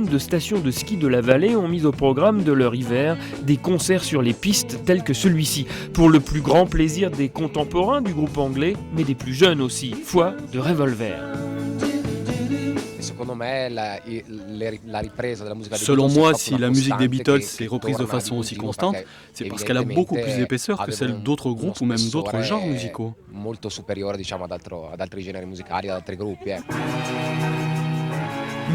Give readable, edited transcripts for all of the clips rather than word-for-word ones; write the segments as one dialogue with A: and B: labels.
A: de stations de ski de la vallée ont mis au programme de leur hiver des concerts sur les pistes tels que celui-ci, pour le plus grand plaisir des contemporains du groupe anglais, mais des plus jeunes aussi, foi de Revolver.
B: Selon moi, si la musique des Beatles est reprise de façon aussi constante, c'est parce qu'elle a beaucoup plus d'épaisseur que celle d'autres groupes ou même d'autres genres musicaux.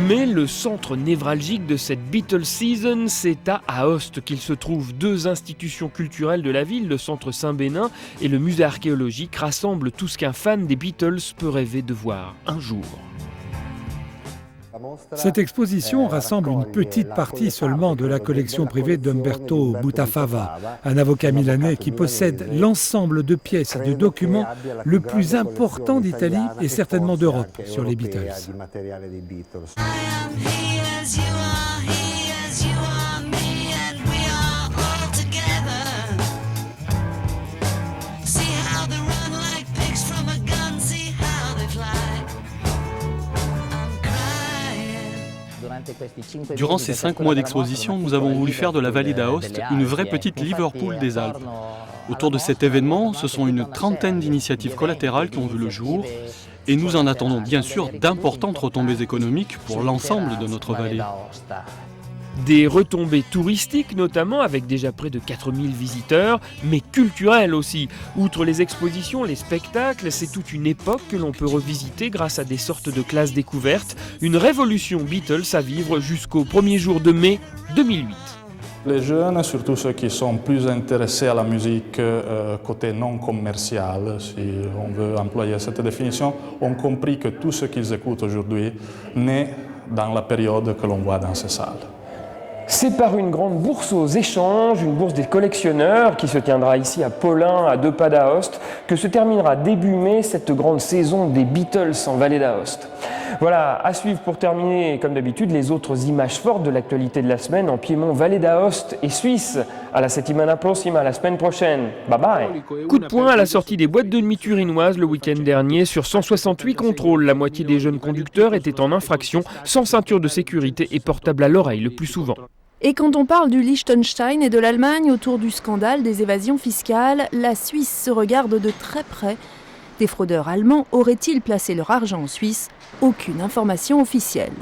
A: Mais le centre névralgique de cette Beatles Season, c'est à Aoste qu'il se trouve. Deux institutions culturelles de la ville, le centre Saint-Bénin et le musée archéologique, rassemblent tout ce qu'un fan des Beatles peut rêver de voir un jour.
C: Cette exposition rassemble une petite partie seulement de la collection privée d'Umberto Butafava, un avocat milanais qui possède l'ensemble de pièces et de documents le plus important d'Italie et certainement d'Europe sur les Beatles.
B: Durant ces 5 mois d'exposition, nous avons voulu faire de la vallée d'Aoste une vraie petite Liverpool des Alpes. Autour de cet événement, ce sont une trentaine d'initiatives collatérales qui ont vu le jour et nous en attendons bien sûr d'importantes retombées économiques pour l'ensemble de notre vallée.
A: Des retombées touristiques notamment, avec déjà près de 4000 visiteurs, mais culturelles aussi. Outre les expositions, les spectacles, c'est toute une époque que l'on peut revisiter grâce à des sortes de classes découvertes. Une révolution Beatles à vivre jusqu'au 1er jour de mai 2008.
D: Les jeunes, surtout ceux qui sont plus intéressés à la musique côté non commercial, si on veut employer cette définition, ont compris que tout ce qu'ils écoutent aujourd'hui naît dans la période que l'on voit dans ces salles.
A: C'est par une grande bourse aux échanges, une bourse des collectionneurs qui se tiendra ici à Paulin, à 2 pas d'Aoste, que se terminera début mai cette grande saison des Beatles en vallée d'Aoste. Voilà, à suivre pour terminer, comme d'habitude, les autres images fortes de l'actualité de la semaine en Piémont, vallée d'Aoste et Suisse. À la settimana prossima, la semaine prochaine. Bye bye. Coup de poing à la sortie des boîtes de nuit turinoises le week-end dernier. Sur 168 contrôles, la moitié des jeunes conducteurs étaient en infraction, sans ceinture de sécurité et portable à l'oreille le plus souvent.
E: Et quand on parle du Liechtenstein et de l'Allemagne autour du scandale des évasions fiscales, la Suisse se regarde de très près. Des fraudeurs allemands auraient-ils placé leur argent en Suisse ? Aucune information officielle.